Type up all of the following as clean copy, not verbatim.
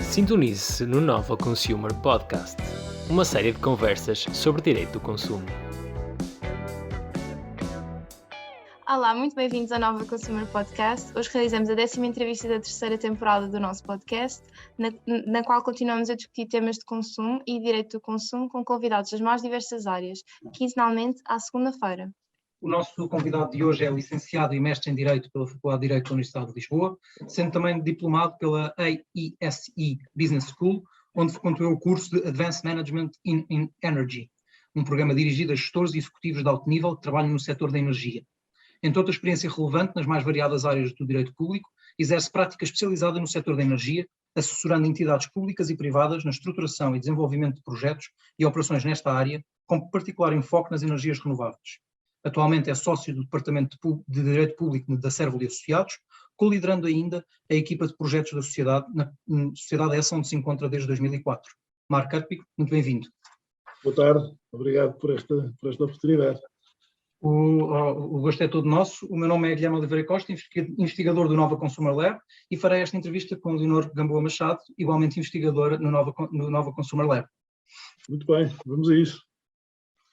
Sintonize-se no Nova Consumer Podcast, uma série de conversas sobre direito do consumo. Olá, muito bem-vindos ao Nova Consumer Podcast. Hoje realizamos a 10ª entrevista da 3ª temporada do nosso podcast, na qual continuamos a discutir temas de consumo e direito do consumo com convidados das mais diversas áreas, quinzenalmente à segunda-feira. O nosso convidado de hoje é licenciado e mestre em Direito pela Faculdade de Direito da Universidade de Lisboa, sendo também diplomado pela AESE Business School, onde frequentou o curso de Advanced Management in Energy, um programa dirigido a gestores e executivos de alto nível que trabalham no setor da energia. Entre outra experiência relevante nas mais variadas áreas do direito público, exerce prática especializada no setor da energia, assessorando entidades públicas e privadas na estruturação e desenvolvimento de projetos e operações nesta área, com particular enfoque nas energias renováveis. Atualmente é sócio do Departamento de Direito Público da Cervelo e Associados, coliderando ainda a equipa de projetos da sociedade, na sociedade essa onde se encontra desde 2004. Marco Cárpico, muito bem-vindo. Boa tarde, obrigado por esta oportunidade. O gosto é todo nosso. O meu nome é Guilherme Oliveira Costa, investigador do Nova Consumer Lab, e farei esta entrevista com Leonor Gamboa Machado, igualmente investigadora no Nova Consumer Lab. Muito bem, vamos a isso.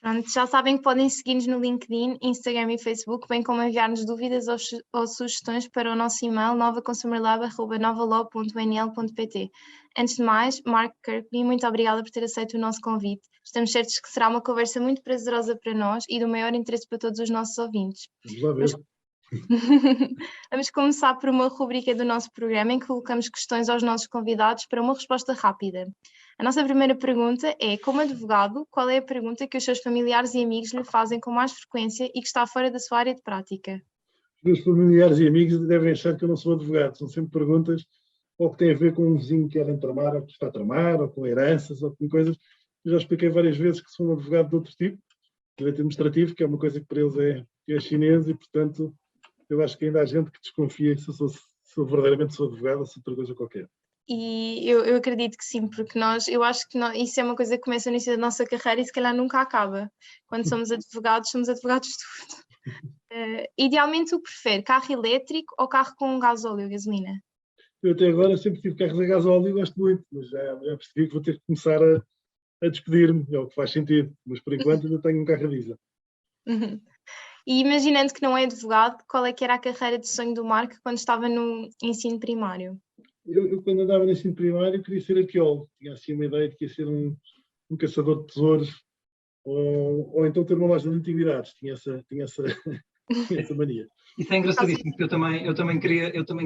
Pronto, já sabem que podem seguir-nos no LinkedIn, Instagram e Facebook, bem como enviar-nos dúvidas ou sugestões para o nosso e-mail novaconsumerlab@novalaw.nl.pt. Antes de mais, Mark Kirkby, muito obrigada por ter aceito o nosso convite. Estamos certos que será uma conversa muito prazerosa para nós e do maior interesse para todos os nossos ouvintes. Vamos lá ver. Vamos começar por uma rubrica do nosso programa em que colocamos questões aos nossos convidados para uma resposta rápida. A nossa primeira pergunta é: como advogado, qual é a pergunta que os seus familiares e amigos lhe fazem com mais frequência e que está fora da sua área de prática? Os meus familiares e amigos devem achar que eu não sou advogado. São sempre perguntas ou que têm a ver com um vizinho que querem tramar, ou que está a tramar, ou com heranças, ou com coisas. Eu já expliquei várias vezes que sou um advogado de outro tipo, direito administrativo, que é uma coisa que para eles é chinês, e portanto eu acho que ainda há gente que desconfia que se eu verdadeiramente sou advogado ou se outra coisa qualquer. E eu acredito que sim, porque eu acho que isso é uma coisa que começa no início da nossa carreira e se calhar nunca acaba. Quando somos advogados de tudo. Idealmente o que prefere, carro elétrico ou carro com gasóleo, gasolina? Eu até agora sempre tive carros a gasóleo e gosto muito, mas já percebi que vou ter que começar a despedir-me, é o que faz sentido, mas por enquanto ainda tenho um carro a diesel. E imaginando que não é advogado, qual é que era a carreira de sonho do Marco quando estava no ensino primário? Eu quando andava no ensino primário queria ser arqueólogo, tinha assim uma ideia de que ia ser um caçador de tesouros ou então ter uma loja de antiguidades, tinha essa mania. Isso é engraçadíssimo, porque eu também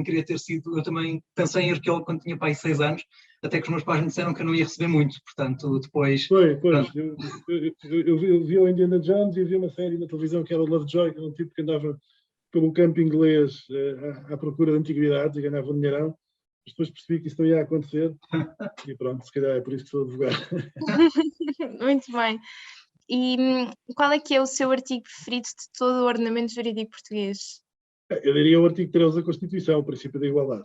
queria ter sido, eu também pensei em arqueólogo quando tinha pai 6 anos, até que os meus pais me disseram que eu não ia receber muito, portanto depois... Pois, eu vi o Indiana Jones e vi uma série na televisão que era o Lovejoy, que era um tipo que andava pelo campo inglês à procura de antiguidades e ganhava um dinheirão, mas depois percebi que isso não ia acontecer e pronto, se calhar é por isso que sou advogado. Muito bem. E qual é que é o seu artigo preferido de todo o ordenamento jurídico português? Eu diria o artigo 13 da Constituição, o princípio da igualdade.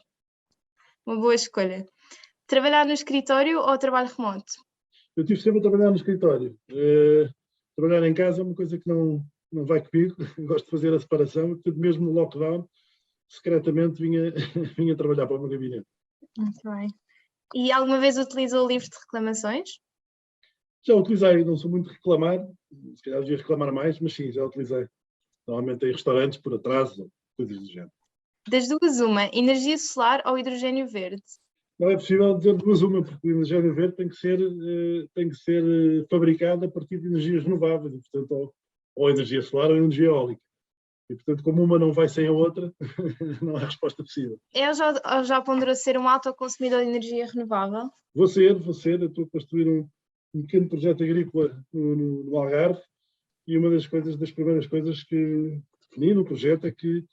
Uma boa escolha. Trabalhar no escritório ou trabalho remoto? Eu estive sempre a trabalhar no escritório. Trabalhar em casa é uma coisa que não vai comigo. Gosto de fazer a separação. Portanto, mesmo no lockdown, secretamente vinha trabalhar para o meu gabinete. Muito bem. E alguma vez utilizou o livro de reclamações? Já utilizei, não sou muito de reclamar, se calhar devia reclamar mais, mas sim, já utilizei. Normalmente em restaurantes por atraso, coisas do género. Das duas uma, energia solar ou hidrogênio verde? Não é possível dizer duas uma, porque o energia verde tem que ser fabricado a partir de energias renováveis, e, portanto, ou energia solar ou energia eólica. E, portanto, como uma não vai sem a outra, não há resposta possível. Já ponderou ser um autoconsumidor de energia renovável? Vou ser. Eu estou a construir um pequeno projeto agrícola no Algarve, e uma das primeiras coisas que defini no projeto é que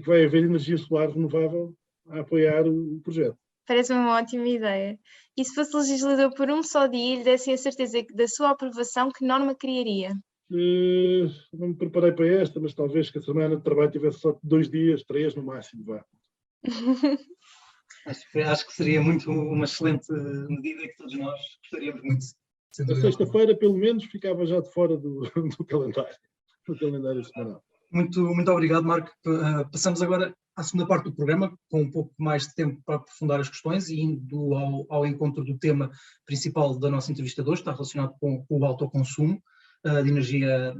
vai haver energia solar renovável a apoiar o projeto. Parece-me uma ótima ideia. E se fosse legislador por um só dia e lhe dessem a certeza da sua aprovação, que norma criaria? Não me preparei para esta, mas talvez que a semana de trabalho tivesse só 2 dias, 3 no máximo, vá. Acho que seria muito uma excelente medida que todos nós gostaríamos muito. A sexta-feira, pelo menos, ficava já de fora do calendário semanal. Muito obrigado, Marco. Passamos agora à segunda parte do programa, com um pouco mais de tempo para aprofundar as questões e indo ao encontro do tema principal da nossa entrevista de hoje, está relacionado com o autoconsumo de energia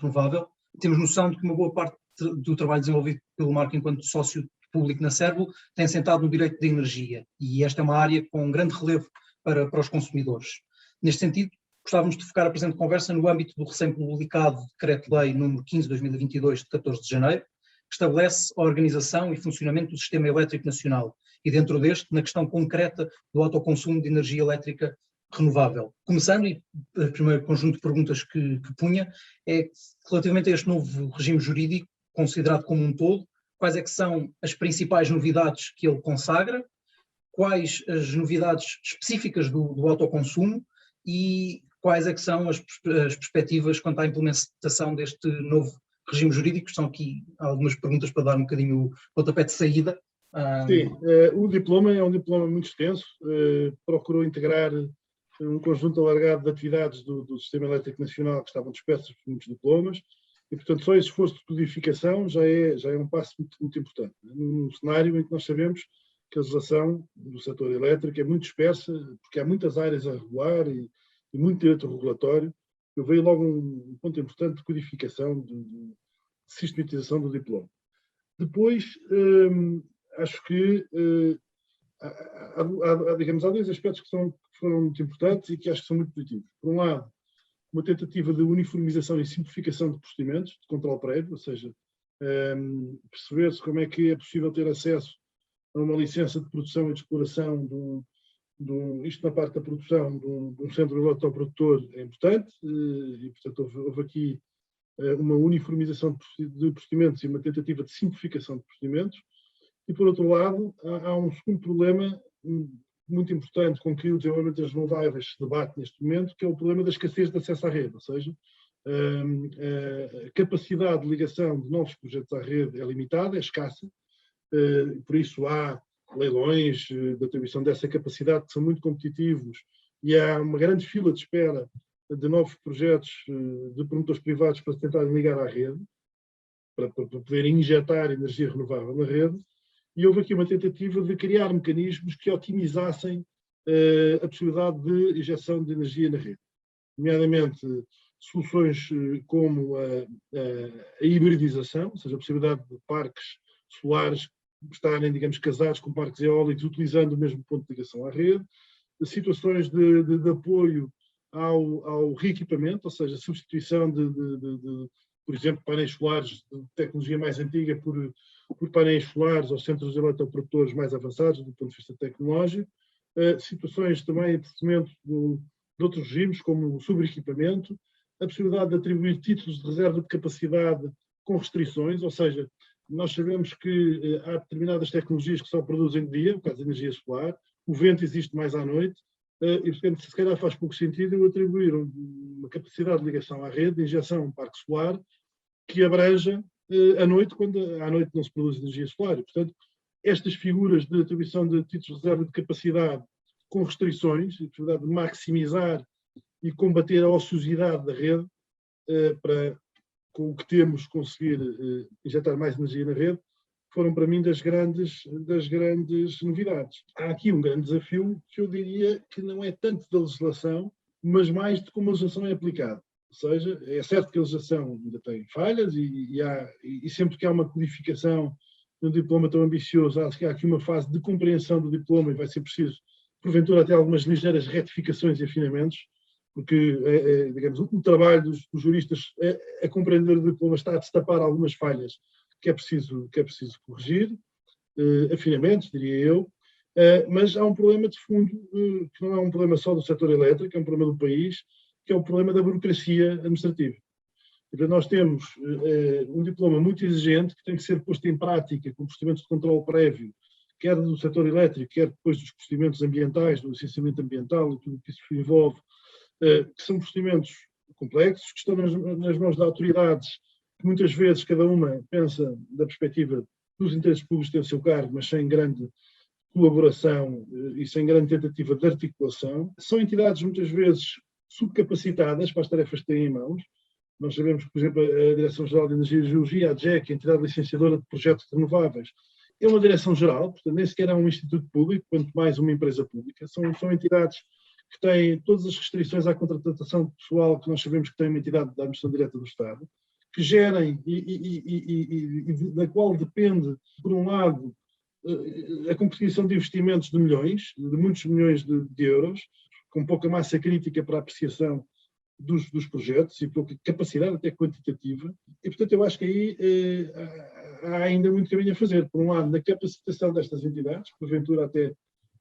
renovável. Temos noção de que uma boa parte do trabalho desenvolvido pelo Marco enquanto sócio público na Servo tem assentado no direito da energia, e esta é uma área com um grande relevo para os consumidores. Neste sentido, gostávamos de focar a presente conversa no âmbito do recém-publicado Decreto-Lei número 15/2022, de 14 de janeiro, que estabelece a organização e funcionamento do Sistema Elétrico Nacional e, dentro deste, na questão concreta do autoconsumo de energia elétrica renovável. Começando, e o primeiro conjunto de perguntas que punha é relativamente a este novo regime jurídico, considerado como um todo, quais é que são as principais novidades que ele consagra, quais as novidades específicas do autoconsumo e quais é que são as perspectivas quanto à implementação deste novo regime jurídico. São aqui algumas perguntas para dar um bocadinho o pontapé de saída. Sim, o diploma é um diploma muito extenso, procurou integrar um conjunto alargado de atividades do Sistema Elétrico Nacional que estavam dispersas por muitos diplomas, e, portanto, só esse esforço de codificação já é um passo muito importante, num cenário em que nós sabemos que a legislação do setor elétrico é muito dispersa, porque há muitas áreas a regular e muito direito regulatório. Eu vejo logo um ponto importante de codificação, de sistematização do diploma. Depois, acho que há dois aspectos que foram muito importantes e que acho que são muito positivos. Por um lado, uma tentativa de uniformização e simplificação de procedimentos de controle prévio, ou seja, perceber-se como é que é possível ter acesso a uma licença de produção e de exploração isto na parte da produção de um centro eletroprodutor é importante, e portanto houve aqui uma uniformização de procedimentos e uma tentativa de simplificação de procedimentos. E por outro lado, há um segundo problema muito importante com que o desenvolvimento das renováveis se debate neste momento, que é o problema da escassez de acesso à rede, ou seja, a capacidade de ligação de novos projetos à rede é limitada, é escassa, por isso há leilões de atribuição dessa capacidade que são muito competitivos e há uma grande fila de espera de novos projetos de promotores privados para se tentarem ligar à rede, para poderem injetar energia renovável na rede. E houve aqui uma tentativa de criar mecanismos que otimizassem a possibilidade de injeção de energia na rede, nomeadamente soluções como a hibridização, ou seja, a possibilidade de parques solares estarem, digamos, casados com parques eólicos, utilizando o mesmo ponto de ligação à rede, situações de apoio ao reequipamento, ou seja, substituição por exemplo, painéis solares de tecnologia mais antiga por painéis solares aos centros eletroprodutores mais avançados do ponto de vista tecnológico, situações também de procedimento de outros regimes, como o sobreequipamento, a possibilidade de atribuir títulos de reserva de capacidade com restrições, ou seja, nós sabemos que há determinadas tecnologias que só produzem de dia, no caso da energia solar, o vento existe mais à noite, e portanto, se calhar faz pouco sentido eu atribuir uma capacidade de ligação à rede, de injeção a um parque solar, que abranja à noite, quando à noite não se produz energia solar. E, portanto, estas figuras de atribuição de títulos de reserva de capacidade com restrições, a possibilidade de maximizar e combater a ociosidade da rede, para, com o que temos, conseguir injetar mais energia na rede, foram para mim das grandes novidades. Há aqui um grande desafio que eu diria que não é tanto da legislação, mas mais de como a legislação é aplicada. Ou seja, é certo que a legislação ainda tem falhas e sempre que há uma codificação de um diploma tão ambicioso, acho que há aqui uma fase de compreensão do diploma e vai ser preciso, porventura, até algumas ligeiras retificações e afinamentos, porque, digamos, o trabalho dos juristas a compreender o diploma está a destapar algumas falhas que é preciso corrigir, afinamentos, diria eu, mas há um problema de fundo, que não é um problema só do setor elétrico, é um problema do país, que é o problema da burocracia administrativa. Então, nós temos um diploma muito exigente que tem que ser posto em prática com procedimentos de controle prévio, quer do setor elétrico, quer depois dos procedimentos ambientais, do licenciamento ambiental e tudo o que isso envolve, que são procedimentos complexos, que estão nas mãos de autoridades, que muitas vezes cada uma pensa da perspectiva dos interesses públicos que têm o seu cargo, mas sem grande colaboração e sem grande tentativa de articulação. São entidades muitas vezes subcapacitadas para as tarefas que têm em mãos, Nós sabemos que, por exemplo, a Direção-Geral de Energia e Geologia, a DGEC, a entidade licenciadora de projetos renováveis, é uma direção-geral, portanto, nem sequer é um instituto público, quanto mais uma empresa pública. São entidades que têm todas as restrições à contratação de pessoal que nós sabemos que tem uma entidade da administração direta do Estado, que gerem e da qual depende, por um lado, a competição de investimentos de milhões, de muitos milhões de euros, com pouca massa crítica para a apreciação dos projetos e pouca capacidade até quantitativa. E, portanto, eu acho que aí há ainda muito caminho a fazer. Por um lado, na capacitação destas entidades, porventura até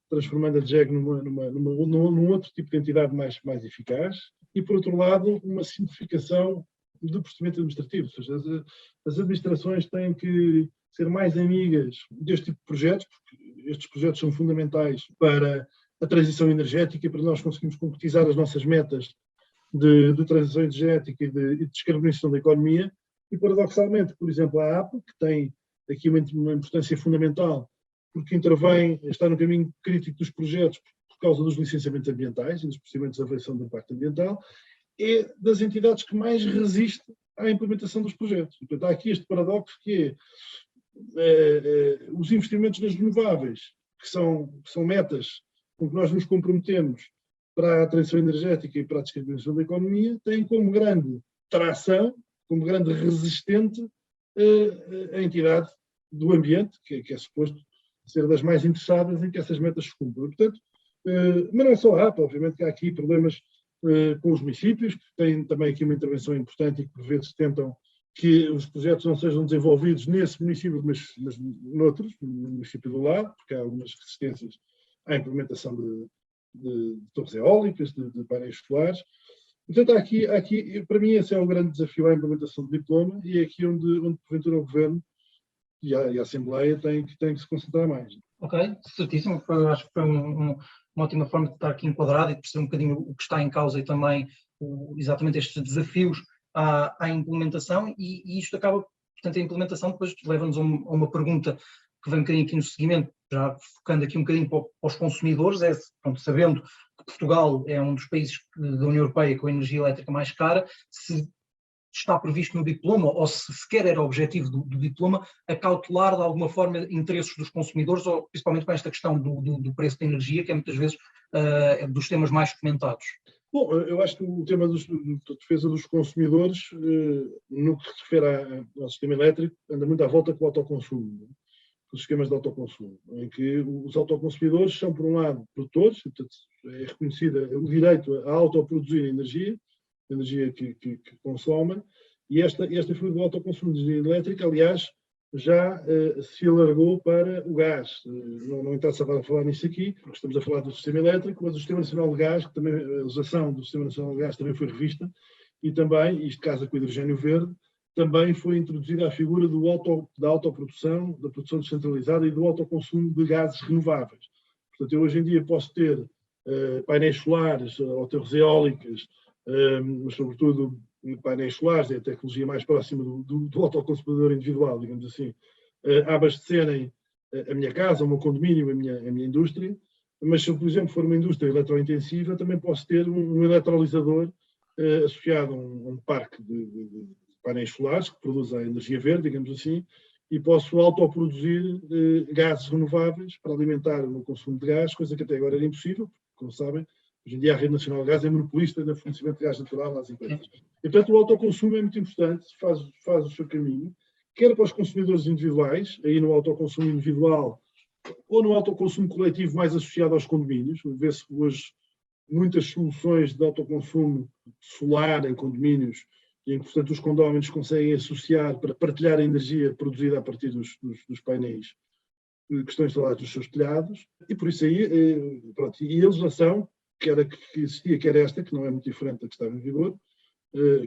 transformando a DGEG num outro tipo de entidade mais eficaz, e, por outro lado, uma simplificação do procedimento administrativo. Ou seja, as administrações têm que ser mais amigas deste tipo de projetos, porque estes projetos são fundamentais para a transição energética e para nós conseguirmos concretizar as nossas metas de transição energética e de descarbonização da economia. E, paradoxalmente, por exemplo, a APA, que tem aqui uma importância fundamental, porque intervém, está no caminho crítico dos projetos por causa dos licenciamentos ambientais e dos procedimentos de avaliação do impacto ambiental, é das entidades que mais resiste à implementação dos projetos. Portanto, há aqui este paradoxo que é os investimentos nas renováveis, que são metas com que nós nos comprometemos para a transição energética e para a descarbonização da economia, têm como grande tração, como grande resistente, a entidade do ambiente, que é suposto ser das mais interessadas em que essas metas se cumpram. Portanto, mas não é só a APA, obviamente que há aqui problemas com os municípios, que têm também aqui uma intervenção importante e que por vezes tentam que os projetos não sejam desenvolvidos nesse município, mas noutros, no município do lado, porque há algumas resistências à implementação de torres eólicas, de painéis solares. Portanto, há aqui, para mim, esse é o grande desafio à implementação do diploma e é aqui onde porventura, o Governo e a Assembleia têm que se concentrar mais. Ok, certíssimo. Acho que foi uma ótima forma de estar aqui enquadrado e de perceber um bocadinho o que está em causa e também exatamente estes desafios à implementação e isto acaba, portanto, a implementação depois leva-nos a uma pergunta que vem um bocadinho aqui no seguimento, já focando aqui um bocadinho para os consumidores, pronto, sabendo que Portugal é um dos países da União Europeia com a energia elétrica mais cara, se está previsto no diploma, ou se sequer era o objetivo do diploma, a cautelar de alguma forma interesses dos consumidores, ou principalmente com esta questão do preço da energia, que é muitas vezes dos temas mais comentados. Bom, eu acho que o tema da defesa dos consumidores, no que se refere ao sistema elétrico, anda muito à volta com o autoconsumo, os esquemas de autoconsumo, em que os autoconsumidores são, por um lado, produtores, portanto, é reconhecido o direito a autoproduzir energia que consomem, e esta figura do autoconsumo de energia elétrica, aliás, já se alargou para o gás. Não interessa agora falar nisso aqui, porque estamos a falar do sistema elétrico, mas o Sistema Nacional de Gás, que também, a legislação do Sistema Nacional de Gás também foi revista, e também, isto casa com o hidrogênio verde, também foi introduzida a figura da autoprodução, da produção descentralizada e do autoconsumo de gases renováveis. Portanto, eu hoje em dia posso ter painéis solares ou torres eólicas, mas sobretudo painéis solares, é a tecnologia mais próxima do autoconsumidor individual, digamos assim, a abastecerem a minha casa, o meu condomínio, a minha indústria, mas se eu, por exemplo, for uma indústria eletrointensiva, também posso ter um eletrolisador associado a um parque de painéis solares que produz a energia verde, digamos assim, e posso autoproduzir gases renováveis para alimentar o meu consumo de gás, coisa que até agora era impossível, porque, como sabem, hoje em dia a Rede Nacional de Gás é monopolista no fornecimento de gás natural às empresas. E, portanto, o autoconsumo é muito importante, faz o seu caminho, quer para os consumidores individuais, aí no autoconsumo individual, ou no autoconsumo coletivo mais associado aos condomínios. Vê-se hoje muitas soluções de autoconsumo solar em condomínios, em que, portanto, os condóminos conseguem associar para partilhar a energia produzida a partir dos painéis que estão instalados nos seus telhados, e por isso aí, pronto, e a legislação, que existia, que era esta, que não é muito diferente da que estava em vigor,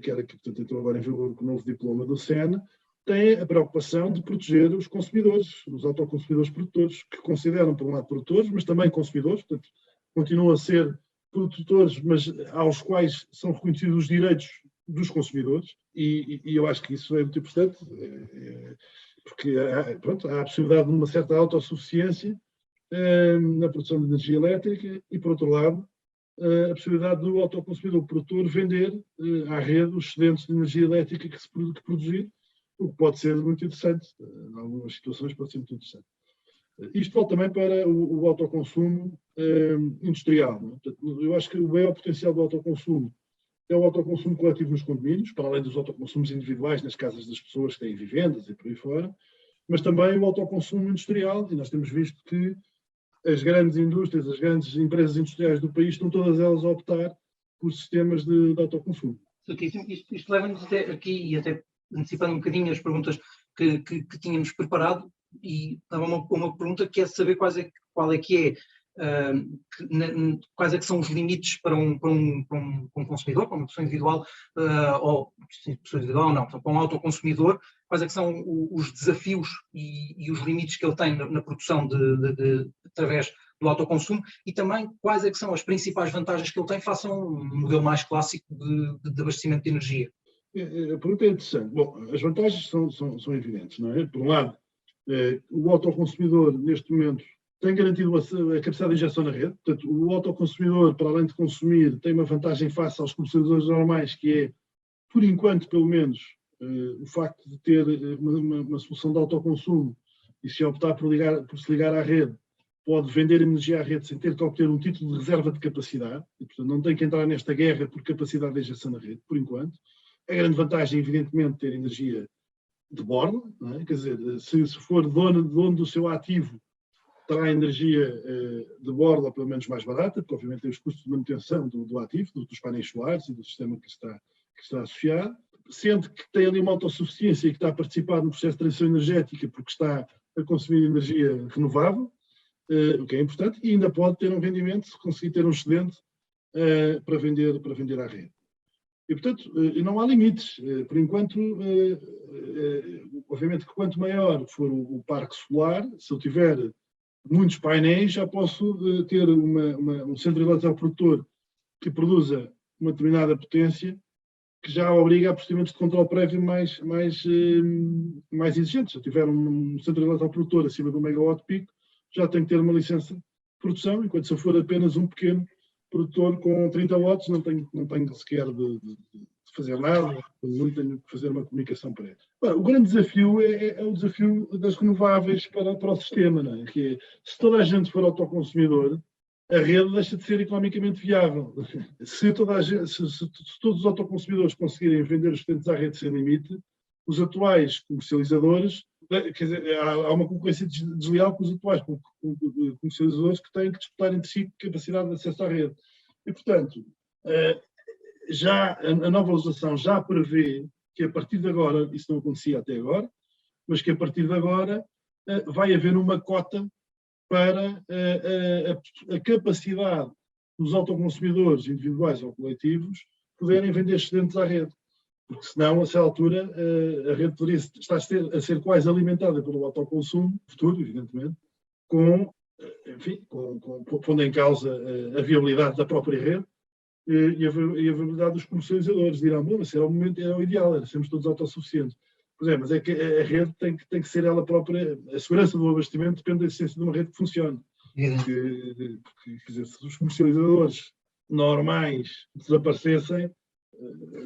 que era que, portanto, entrou agora em vigor com o novo diploma do SEN, tem a preocupação de proteger os consumidores, os autoconsumidores produtores, que consideram, por um lado, produtores, mas também consumidores, portanto, continuam a ser produtores, mas aos quais são reconhecidos os direitos dos consumidores, e eu acho que isso é muito importante, porque há a possibilidade de uma certa autossuficiência na produção de energia elétrica e, por outro lado, a possibilidade do autoconsumidor produtor vender à rede os excedentes de energia elétrica que produzir, o que pode ser muito interessante. Em algumas situações pode ser muito interessante. Isto vale também para o autoconsumo industrial. Não é? Portanto, eu acho que o maior potencial do autoconsumo é o autoconsumo coletivo nos condomínios, para além dos autoconsumos individuais nas casas das pessoas que têm vivendas e por aí fora, mas também o autoconsumo industrial, e nós temos visto que as grandes indústrias, as grandes empresas industriais do país estão todas elas a optar por sistemas de autoconsumo. Isto leva-nos até aqui, e até antecipando um bocadinho as perguntas que tínhamos preparado, e estava uma pergunta que é saber quais é que são os limites para um consumidor, para uma pessoa individual, ou pessoa individual ou não, então, para um autoconsumidor, quais é que são os desafios e os limites que ele tem na produção através do autoconsumo, e também quais é que são as principais vantagens que ele tem face a um modelo mais clássico de abastecimento de energia. A pergunta é interessante. Bom, as vantagens são evidentes, não é? Por um lado, o autoconsumidor, neste momento, tem garantido a capacidade de injeção na rede. Portanto, o autoconsumidor, para além de consumir, tem uma vantagem face aos comercializadores normais, que é, por enquanto, pelo menos, o facto de ter uma solução de autoconsumo, e se optar por se ligar à rede, pode vender energia à rede sem ter que obter um título de reserva de capacidade. E, portanto, não tem que entrar nesta guerra por capacidade de injeção na rede, por enquanto. A grande vantagem, evidentemente, ter energia de borla, não é? Quer dizer, se for dono do seu ativo, terá energia de borla pelo menos mais barata, porque obviamente tem os custos de manutenção do ativo, dos painéis solares e do sistema que está associado, sendo que tem ali uma autossuficiência e que está a participar no processo de transição energética porque está a consumir energia renovável, o que é importante, e ainda pode ter um rendimento se conseguir ter um excedente para vender à rede. E, portanto, não há limites. Por enquanto, obviamente que quanto maior for o parque solar, se eu tiver muitos painéis, já posso ter um centro eletroprodutor que produza uma determinada potência, que já obriga a procedimentos de controle prévio mais exigentes. Se eu tiver um centro eletroprodutor acima de 1 megawatt pico, já tenho que ter uma licença de produção, enquanto se eu for apenas um pequeno produtor com 30 watts, não tenho sequer de fazer nada, não tenho que fazer uma comunicação para ele. O grande desafio é o desafio das renováveis para o sistema, não é? Que é, se toda a gente for autoconsumidor, a rede deixa de ser economicamente viável. Se todos os autoconsumidores conseguirem vender os excedentes à rede sem limite, os atuais comercializadores, quer dizer, há uma concorrência desleal com os atuais comercializadores que têm que disputar entre si capacidade de acesso à rede. E, portanto, já a nova legislação já prevê que a partir de agora, isso não acontecia até agora, mas que a partir de agora vai haver uma cota para a capacidade dos autoconsumidores individuais ou coletivos poderem vender excedentes à rede. Porque senão, a essa altura, a rede poderia estar a ser quase alimentada pelo autoconsumo futuro, evidentemente, pondo em causa a viabilidade da própria rede e a viabilidade dos comercializadores. Dirão, bom, mas era o momento, era o ideal, era sermos todos autossuficientes. Pois é, mas é que a rede tem que ser ela própria, a segurança do abastecimento depende da existência de uma rede que funcione. Porque quer dizer, se os comercializadores normais desaparecessem,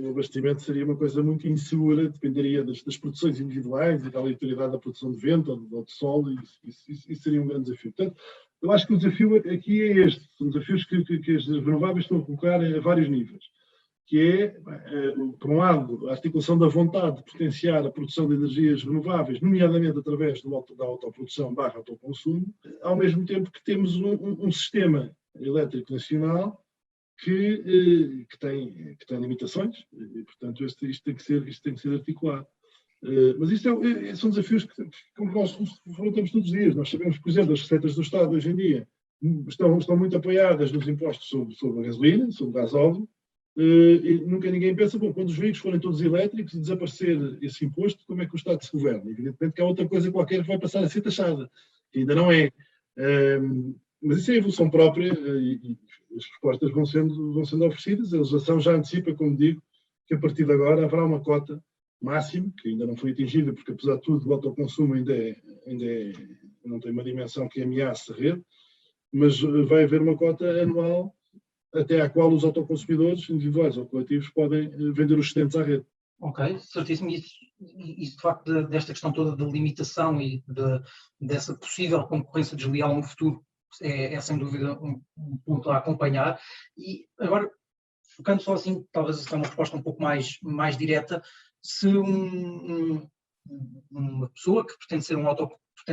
o abastecimento seria uma coisa muito insegura, dependeria das produções individuais e da aleatoriedade da produção de vento ou de sol, e isso seria um grande desafio. Portanto, eu acho que o desafio aqui é este, são desafios que as renováveis estão a colocar a vários níveis, que é, por um lado, a articulação da vontade de potenciar a produção de energias renováveis, nomeadamente através da autoprodução / autoconsumo, ao mesmo tempo que temos um sistema elétrico nacional que tem limitações, e, portanto, isto tem que ser articulado. Mas isto são desafios que nós enfrentamos todos os dias. Nós sabemos, por exemplo, as receitas do Estado hoje em dia estão muito apoiadas nos impostos sobre a gasolina, sobre o gasóleo, e nunca ninguém pensa, bom, quando os veículos forem todos elétricos e desaparecer esse imposto, como é que o Estado se governa? Evidentemente que há outra coisa qualquer que vai passar a ser taxada, que ainda não é. Mas isso é a evolução própria e as respostas vão sendo oferecidas. A legislação já antecipa, como digo, que a partir de agora haverá uma cota máxima, que ainda não foi atingida, porque apesar de tudo o autoconsumo ainda não tem uma dimensão que ameace a rede, mas vai haver uma cota anual até à qual os autoconsumidores, individuais ou coletivos, podem vender os excedentes à rede. Ok, certíssimo. Isso de facto, desta questão toda da limitação e dessa possível concorrência desleal no futuro, é sem dúvida um ponto a acompanhar. E agora, focando só assim, talvez essa é uma resposta um pouco mais direta, se uma pessoa que pretende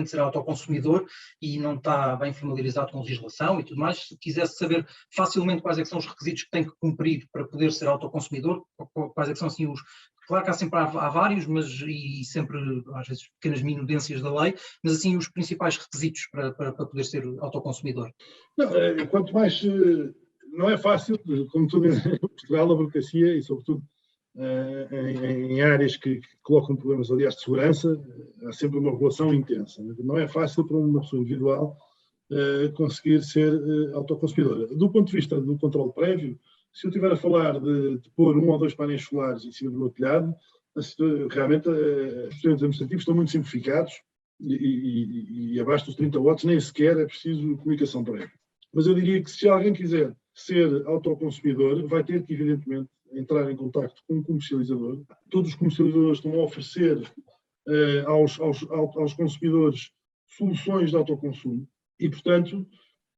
ser autoconsumidor e não está bem familiarizado com a legislação e tudo mais, se quisesse saber facilmente quais é que são os requisitos que tem que cumprir para poder ser autoconsumidor, quais é que são assim os... Claro que há vários, mas e sempre, às vezes, pequenas minudências da lei, mas assim os principais requisitos para poder ser autoconsumidor. Não, quanto mais... não é fácil, como tudo em Portugal, a burocracia e, sobretudo, em áreas que colocam problemas, aliás, de segurança, há sempre uma regulação intensa. Não é fácil para uma pessoa individual conseguir ser autoconsumidora. Do ponto de vista do controle prévio, se eu estiver a falar de pôr 1 ou 2 painéis solares em cima do meu telhado, realmente os procedimentos administrativos estão muito simplificados e abaixo dos 30 watts nem sequer é preciso comunicação prévia. Mas eu diria que se alguém quiser ser autoconsumidor, vai ter que, evidentemente, entrar em contacto com um comercializador. Todos os comercializadores estão a oferecer aos consumidores soluções de autoconsumo e, portanto,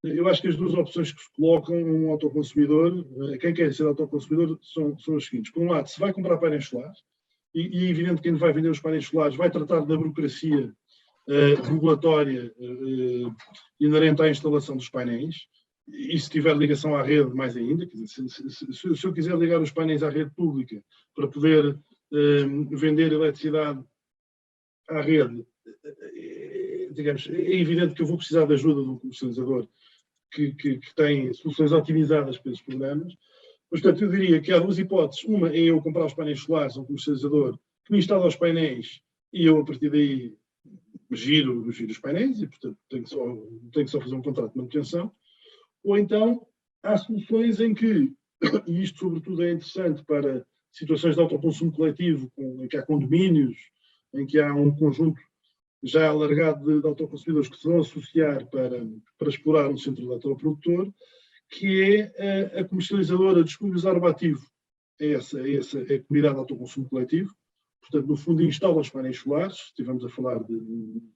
eu acho que as duas opções que se colocam um autoconsumidor, quem quer ser autoconsumidor, são as seguintes. Por um lado, se vai comprar painéis solares, e é evidente que quem vai vender os painéis solares vai tratar da burocracia regulatória inerente à instalação dos painéis, e se tiver ligação à rede, mais ainda. Quer dizer, se eu quiser ligar os painéis à rede pública para poder vender eletricidade à rede, digamos, é evidente que eu vou precisar da ajuda de um comercializador que tem soluções otimizadas para esses programas. Portanto, eu diria que há duas hipóteses. Uma é eu comprar os painéis solares a um comercializador que me instala os painéis e eu, a partir daí, giro os painéis e, portanto, tenho que só fazer um contrato de manutenção. Ou então, há soluções em que, e isto sobretudo é interessante para situações de autoconsumo coletivo, em que há condomínios, em que há um conjunto já alargado de autoconsumidores que se vão associar para explorar um centro eletroprodutor, que é a comercializadora disponibilizar o ativo a essa comunidade de autoconsumo coletivo. Portanto, no fundo, instala os painéis solares, estivemos a falar de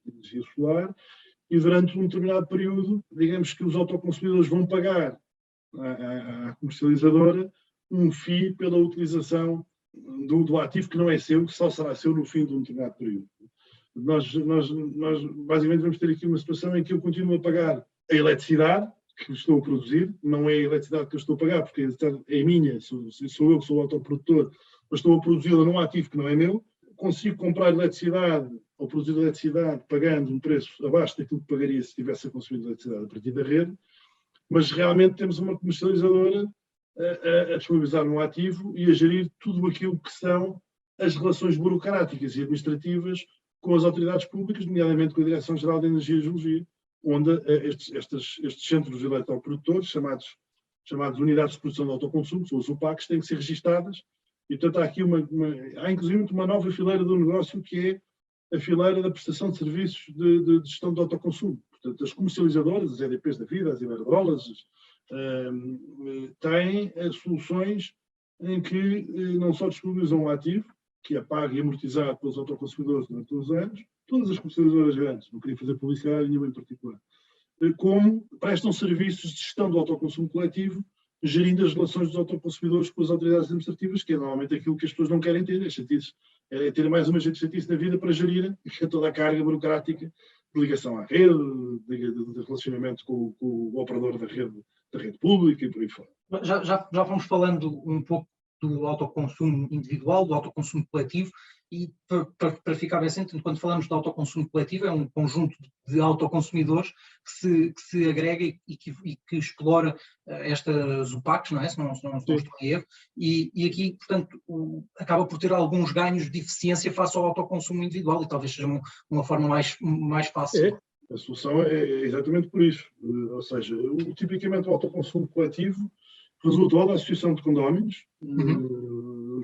energia solar, e durante um determinado período, digamos que os autoconsumidores vão pagar à comercializadora um FII pela utilização do ativo que não é seu, que só será seu no fim de um determinado período. Nós basicamente vamos ter aqui uma situação em que eu continuo a pagar a eletricidade que estou a produzir, não é a eletricidade que eu estou a pagar, porque a eletricidade é minha, sou eu que sou o autoprodutor, mas estou a produzi-la num ativo que não é meu, consigo comprar eletricidade ou produzir eletricidade pagando um preço abaixo daquilo que pagaria se tivesse a consumir eletricidade a partir da rede, mas realmente temos uma comercializadora a disponibilizar um ativo e a gerir tudo aquilo que são as relações burocráticas e administrativas com as autoridades públicas, nomeadamente com a Direção-Geral de Energia e Geologia, onde estes centros eletroprodutores, chamados unidades de produção de autoconsumo, são os UPACs, têm que ser registadas. E, portanto, há aqui há inclusive uma nova fileira do negócio, que é a fileira da prestação de serviços de gestão de autoconsumo. Portanto, as comercializadoras, as EDPs da vida, as Iberdrolas, têm soluções em que não só disponibilizam um ativo, que é pago e amortizado pelos autoconsumidores durante uns anos, todas as comercializadoras grandes, não queria fazer publicidade nenhuma em particular, como prestam serviços de gestão do autoconsumo coletivo, gerindo as relações dos autoconsumidores com as autoridades administrativas, que é normalmente aquilo que as pessoas não querem ter, é ter mais uma chatice na vida para gerir toda a carga burocrática de ligação à rede, de relacionamento com o operador da rede pública e por aí fora. Já fomos falando um pouco do autoconsumo individual, do autoconsumo coletivo, e para ficar bem ciente, quando falamos de autoconsumo coletivo, é um conjunto de autoconsumidores que se agrega e que explora estas UPACs, não é? Se não estou em erro, e aqui, portanto, acaba por ter alguns ganhos de eficiência face ao autoconsumo individual, e talvez seja uma forma mais fácil. A solução é exatamente por isso. Ou seja, tipicamente o autoconsumo coletivo resultou da associação de condóminos.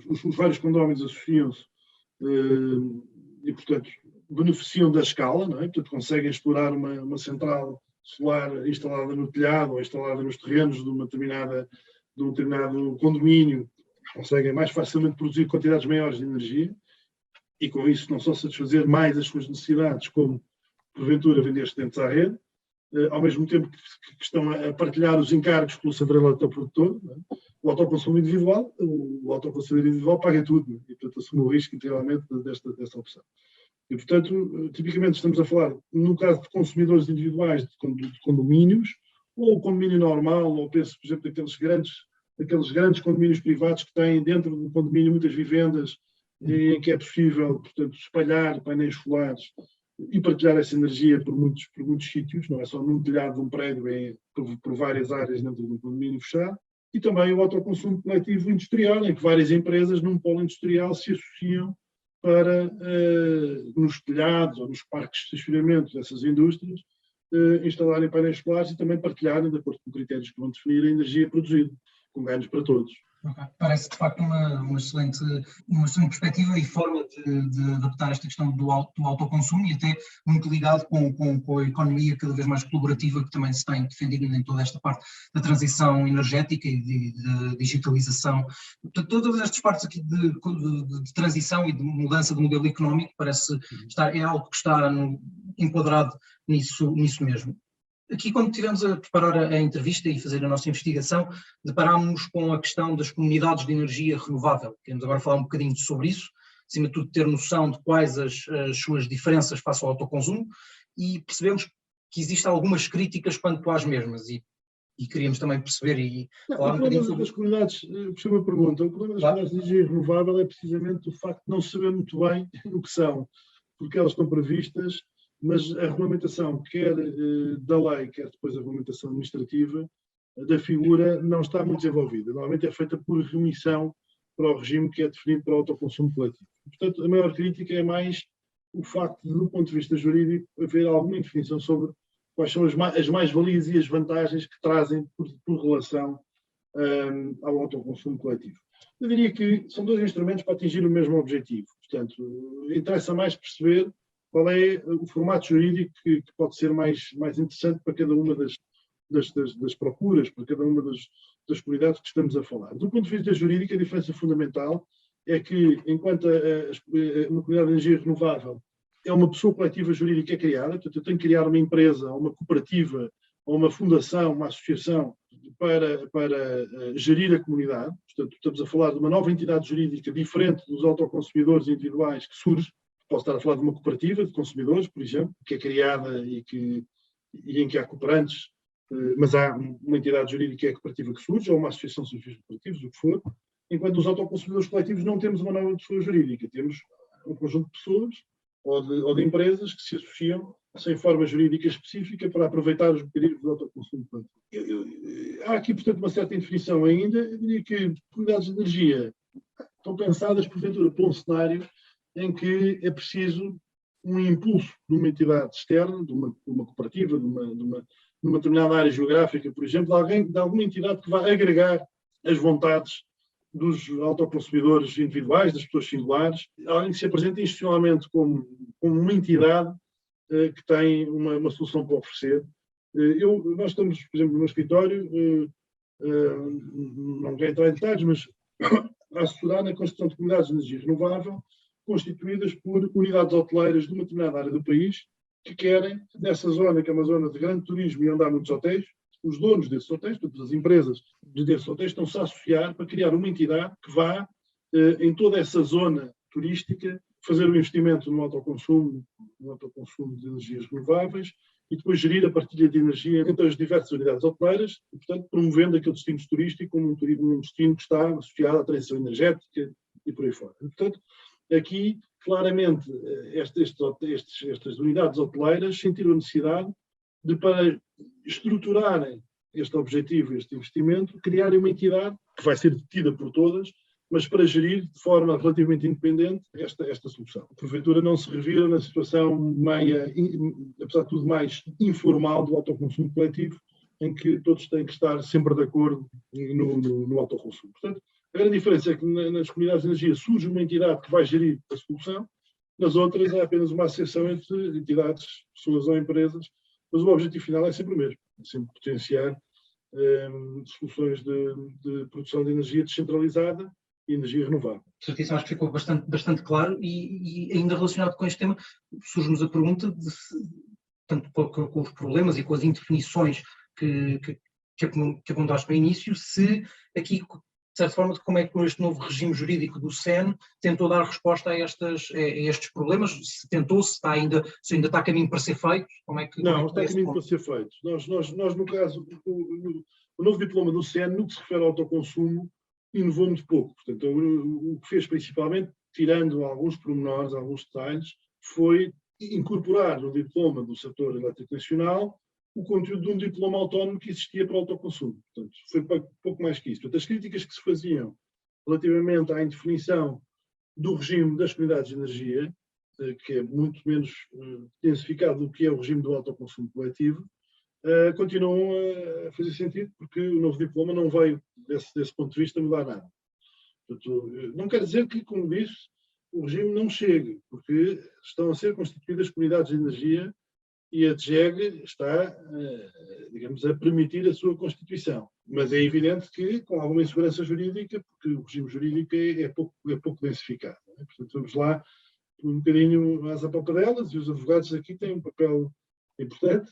Os vários condóminos associam-se e, portanto, beneficiam da escala, não é? Portanto, conseguem explorar uma central solar instalada no telhado ou instalada nos terrenos de uma determinada de um determinado condomínio conseguem mais facilmente produzir quantidades maiores de energia e com isso não só satisfazer mais as suas necessidades, como porventura vender excedentes à rede, ao mesmo tempo que estão a partilhar os encargos pelo central autoprodutor. O autoconsumo individual, o autoconsumidor individual paga tudo, e portanto assume o risco integralmente desta opção. E portanto, tipicamente estamos a falar, no caso de consumidores individuais de condomínios, ou o condomínio normal, ou penso, por exemplo, daqueles grandes condomínios privados que têm dentro do condomínio muitas vivendas, em que é possível, portanto, espalhar painéis solares e partilhar essa energia por muitos sítios, não é só num telhado de um prédio, por várias áreas dentro de um condomínio fechado, e também o autoconsumo coletivo industrial, em que várias empresas num polo industrial se associam para, nos telhados ou nos parques de estacionamento dessas indústrias, instalarem painéis solares e também partilharem, de acordo com critérios que vão definir, a energia produzida, com ganhos para todos. Okay. Parece de facto uma excelente perspectiva e forma de adaptar esta questão do autoconsumo, e até muito ligado com a economia cada vez mais colaborativa que também se tem defendido em toda esta parte da transição energética e de digitalização. Todas estas partes aqui de transição e de mudança do modelo económico parece é algo que está enquadrado nisso mesmo. Aqui, quando estivemos a preparar a entrevista e fazer a nossa investigação, deparámos com a questão das comunidades de energia renovável. Queremos agora falar um bocadinho sobre isso, acima de tudo ter noção de quais as suas diferenças face ao autoconsumo, e percebemos que existem algumas críticas quanto às mesmas, e queríamos também perceber e falar um bocadinho sobre... das comunidades, por uma pergunta, o problema das comunidades de energia renovável é precisamente o facto de não saber muito bem o que são, porque elas estão previstas, mas a regulamentação, quer da lei, quer depois a regulamentação administrativa, da figura, não está muito desenvolvida. Normalmente é feita por remissão para o regime que é definido para o autoconsumo coletivo. Portanto, a maior crítica é mais o facto de, do ponto de vista jurídico, haver alguma definição sobre quais são as mais-valias e as vantagens que trazem por relação ao autoconsumo coletivo. Eu diria que são dois instrumentos para atingir o mesmo objetivo. Portanto, interessa mais perceber qual é o formato jurídico que pode ser mais interessante para cada uma das procuras, para cada uma das comunidades que estamos a falar. Do ponto de vista jurídico, a diferença fundamental é que, enquanto uma comunidade de energia renovável é uma pessoa coletiva jurídica que é criada, portanto, eu tenho que criar uma empresa, ou uma cooperativa, ou uma fundação, uma associação, para gerir a comunidade. Portanto, estamos a falar de uma nova entidade jurídica diferente dos autoconsumidores individuais que surge. Posso estar a falar de uma cooperativa de consumidores, por exemplo, que é criada e em que há cooperantes, mas há uma entidade jurídica que é a cooperativa que surge, ou uma associação de fins cooperativos, o que for. Enquanto os autoconsumidores coletivos não temos uma nova pessoa jurídica, temos um conjunto de pessoas ou de empresas que se associam sem forma jurídica específica para aproveitar os mecanismos do autoconsumo coletivo. Há aqui, portanto, uma certa indefinição ainda. Eu diria que comunidades de energia estão pensadas, porventura, para um cenário em que é preciso um impulso de uma entidade externa, de uma cooperativa, de uma determinada área geográfica, por exemplo, de alguma entidade que vai agregar as vontades dos autoconsumidores individuais, das pessoas singulares, alguém que se apresenta institucionalmente como uma entidade que tem uma solução para oferecer. Nós estamos, por exemplo, no meu escritório, não quero entrar em detalhes, mas a assessorar na construção de comunidades de energia renovável, constituídas por unidades hoteleiras de uma determinada área do país, que querem, nessa zona, que é uma zona de grande turismo e onde há muitos hotéis, os donos desses hotéis, todas as empresas desses hotéis, estão-se a associar para criar uma entidade que vá, em toda essa zona turística, fazer o investimento no autoconsumo de energias renováveis e depois gerir a partilha de energia entre as diversas unidades hoteleiras e, portanto, promovendo aquele destino turístico como um destino que está associado à transição energética e por aí fora. E, portanto, aqui, claramente, estas unidades hoteleiras sentiram a necessidade de, para estruturarem este objetivo, este investimento, criarem uma entidade que vai ser detida por todas, mas para gerir de forma relativamente independente esta solução. Porventura não se revira na situação, apesar de tudo, mais informal do autoconsumo coletivo, em que todos têm que estar sempre de acordo no autoconsumo. Portanto, a grande diferença é que nas comunidades de energia surge uma entidade que vai gerir a solução, nas outras é apenas uma associação entre entidades, pessoas ou empresas, mas o objetivo final é sempre o mesmo, é sempre potenciar soluções de produção de energia descentralizada e energia renovável. Certíssimo, acho que ficou bastante claro e ainda relacionado com este tema, surge-nos a pergunta de tanto com os problemas e com as indefinições que apontaste no início, se aqui, de certa forma, de como é que com este novo regime jurídico do SEN tentou dar resposta a estes problemas, se tentou, se ainda está a caminho para ser feito, como é que... Não, está a caminho para ser feito. Nós, no caso, o novo diploma do SEN, no que se refere ao autoconsumo, inovou muito pouco. Portanto, o que fez principalmente, tirando alguns pormenores, alguns detalhes, foi incorporar no diploma do setor elétrico nacional o conteúdo de um diploma autónomo que existia para o autoconsumo. Portanto, foi pouco mais que isso. Portanto, as críticas que se faziam relativamente à indefinição do regime das comunidades de energia, que é muito menos densificado do que é o regime do autoconsumo coletivo, continuam a fazer sentido, porque o novo diploma não veio, desse ponto de vista, mudar nada. Portanto, não quer dizer que, como disse, o regime não chegue, porque estão a ser constituídas comunidades de energia e a DGEG está, digamos, a permitir a sua constituição. Mas é evidente que, com alguma insegurança jurídica, porque o regime jurídico é pouco densificado. Não é? Portanto, vamos lá um bocadinho às apapadelas, e os advogados aqui têm um papel importante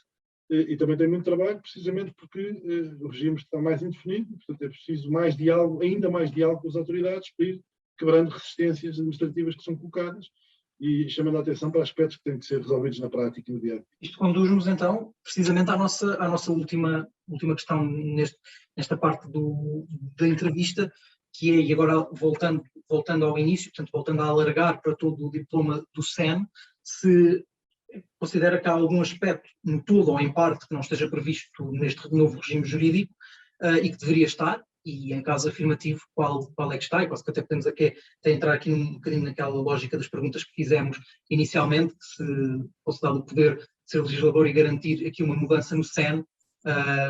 e também têm muito trabalho, precisamente porque o regime está mais indefinido, portanto é preciso mais diálogo, ainda mais diálogo com as autoridades para ir quebrando resistências administrativas que são colocadas e chamando a atenção para aspectos que têm que ser resolvidos na prática e no dia a dia. Isto conduz-nos, então, precisamente à nossa última questão nesta parte da entrevista, que é, e agora voltando ao início, portanto, voltando a alargar para todo o diploma do SEN, se considera que há algum aspecto, em todo ou em parte, que não esteja previsto neste novo regime jurídico e que deveria estar, e em caso afirmativo, qual é que está, e quase que até podemos aqui entrar aqui um bocadinho naquela lógica das perguntas que fizemos inicialmente, que se fosse dado o poder de ser legislador e garantir aqui uma mudança no SEN,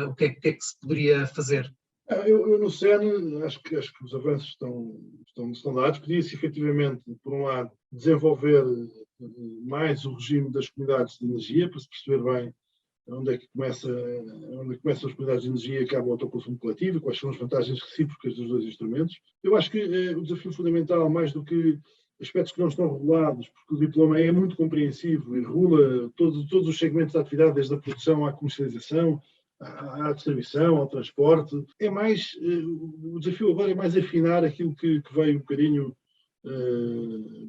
o que é que se poderia fazer? Eu no SEN acho que os avanços estão dados. Podia-se efetivamente, por um lado, desenvolver mais o regime das comunidades de energia, para se perceber bem onde é que começam as comunidades de energia e acaba o autoconsumo coletivo, quais são as vantagens recíprocas dos dois instrumentos. Eu acho que o desafio fundamental, mais do que aspectos que não estão regulados, porque o diploma é muito compreensivo e regula todos os segmentos da atividade, desde a produção à comercialização, à distribuição, ao transporte. O desafio agora é mais afinar aquilo que veio um bocadinho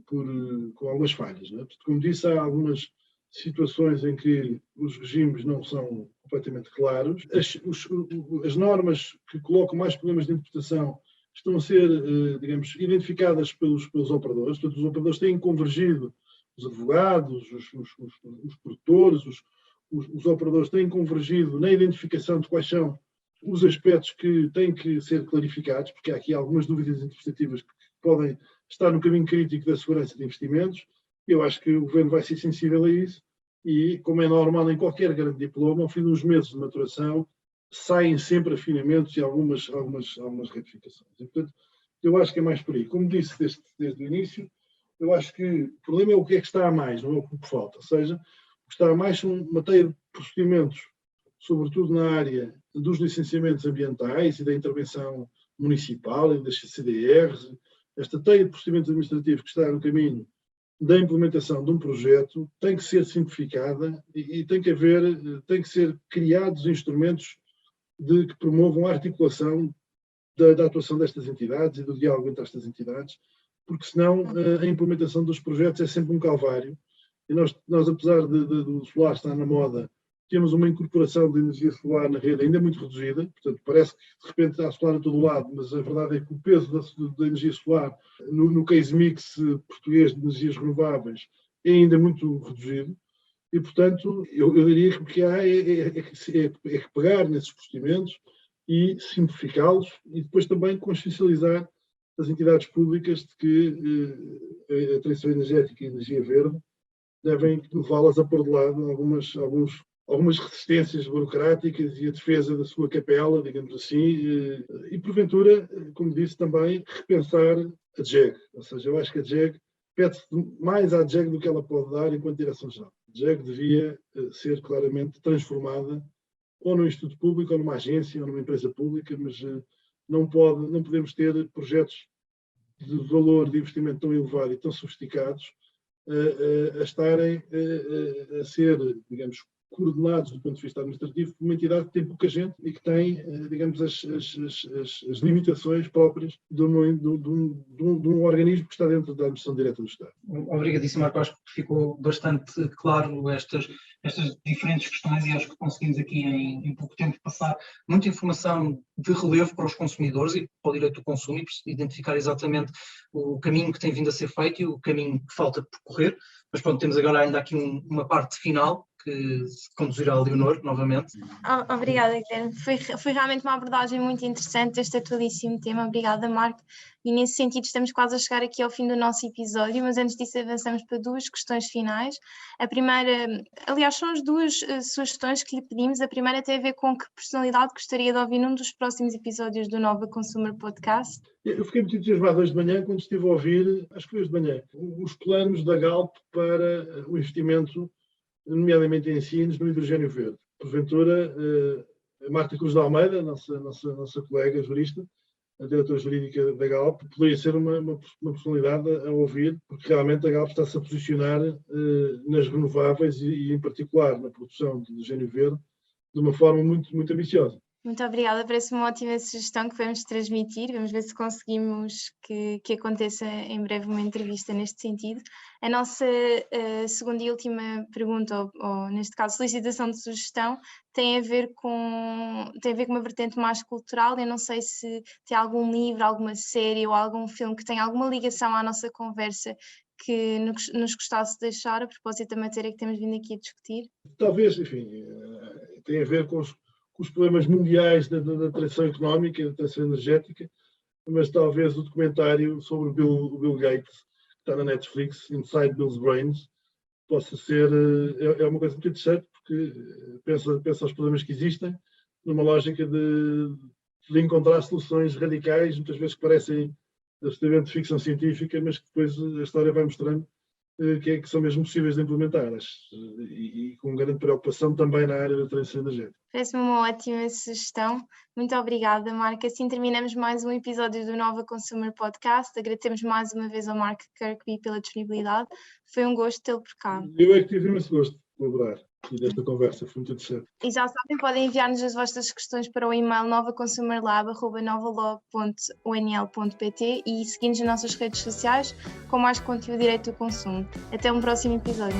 com algumas falhas. Não é? Porque, como disse, há algumas situações em que os regimes não são completamente claros. As normas que colocam mais problemas de interpretação estão a ser, digamos, identificadas pelos operadores. Portanto, os operadores têm convergido, os advogados, os produtores, os operadores têm convergido na identificação de quais são os aspectos que têm que ser clarificados, porque há aqui algumas dúvidas interpretativas que podem estar no caminho crítico da segurança de investimentos. Eu acho que o governo vai ser sensível a isso e, como é normal em qualquer grande diploma, ao fim de uns meses de maturação, saem sempre afinamentos e algumas retificações. E, portanto, eu acho que é mais por aí. Como disse desde o início, eu acho que o problema é o que está a mais, não é o que falta. Ou seja, o que está a mais são matéria de procedimentos, sobretudo na área dos licenciamentos ambientais e da intervenção municipal e das CDRs, esta teia de procedimentos administrativos que está no caminho da implementação de um projeto tem que ser simplificada e tem que ser criados instrumentos que promovam a articulação da atuação destas entidades e do diálogo entre estas entidades, porque senão a implementação dos projetos é sempre um calvário. E nós apesar do solar estar na moda, temos uma incorporação de energia solar na rede ainda muito reduzida, portanto parece que de repente há solar a todo lado, mas a verdade é que o peso da energia solar no case mix português de energias renováveis é ainda muito reduzido e, portanto, eu diria que o que há é que pegar nesses procedimentos e simplificá-los e depois também consciencializar as entidades públicas de que a transição energética e a energia verde devem levá-las a pôr de lado algumas resistências burocráticas e a defesa da sua capela, digamos assim, e porventura, como disse também, repensar a DGEG. Ou seja, eu acho que a DGEG pede mais à DGEG do que ela pode dar enquanto direção-geral. A DGEG devia ser claramente transformada ou num instituto público, ou numa agência, ou numa empresa pública, mas não podemos ter projetos de valor de investimento tão elevado e tão sofisticados a estarem a ser, digamos, coordenados do ponto de vista administrativo por uma entidade que tem pouca gente e que tem, digamos, as limitações próprias de um organismo que está dentro da administração direta do Estado. Obrigadíssimo, Marco. Acho que ficou bastante claro estas diferentes questões e acho que conseguimos aqui em pouco tempo passar muita informação de relevo para os consumidores e para o direito do consumo e identificar exatamente o caminho que tem vindo a ser feito e o caminho que falta percorrer. Mas pronto, temos agora ainda aqui uma parte final que conduzirá a Leonor novamente. Obrigada, Guilherme. Foi realmente uma abordagem muito interessante este atualíssimo tema. Obrigada, Marco. E nesse sentido estamos quase a chegar aqui ao fim do nosso episódio, mas antes disso avançamos para 2 questões finais. A primeira, aliás, são as 2 sugestões que lhe pedimos. A primeira tem a ver com que personalidade gostaria de ouvir num dos próximos episódios do Nova Consumer Podcast. Eu fiquei muito entusiasmado hoje de manhã quando estive a ouvir, acho que foi hoje de manhã, os planos da Galp para o investimento, nomeadamente em ensinos, no hidrogênio verde. Porventura, a Marta Cruz de Almeida, nossa colega jurista, a diretora jurídica da Galp, poderia ser uma personalidade a ouvir, porque realmente a Galp está-se a posicionar nas renováveis e, em particular, na produção de hidrogênio verde, de uma forma muito, muito ambiciosa. Muito obrigada, parece uma ótima sugestão que vamos transmitir. Vamos ver se conseguimos que aconteça em breve uma entrevista neste sentido. A nossa segunda e última pergunta, ou neste caso solicitação de sugestão, tem a ver com uma vertente mais cultural. Eu não sei se tem algum livro, alguma série ou algum filme que tenha alguma ligação à nossa conversa que nos gostasse de deixar a propósito da matéria que temos vindo aqui a discutir. Talvez, enfim, tem a ver com os problemas mundiais da transição económica e da transição energética, mas talvez o documentário sobre o Bill Gates, que está na Netflix, Inside Bill's Brains, possa ser, é uma coisa muito interessante, porque pensa aos problemas que existem, numa lógica de encontrar soluções radicais, muitas vezes que parecem absolutamente ficção científica, mas que depois a história vai mostrando que são mesmo possíveis de implementar, e com grande preocupação também na área da transição energética. Parece-me uma ótima sugestão. Muito obrigada, Marco. Assim terminamos mais um episódio do Nova Consumer Podcast. Agradecemos mais uma vez ao Marco Kirkby pela disponibilidade. Foi um gosto tê-lo por cá. Eu é que tive imenso gosto de colaborar e desta conversa, foi muito interessante. E já sabem, podem enviar-nos as vossas questões para o e-mail novaconsumerlab@novalaw.unl.pt e seguir-nos nas nossas redes sociais com mais conteúdo direito do consumo. Até um próximo episódio.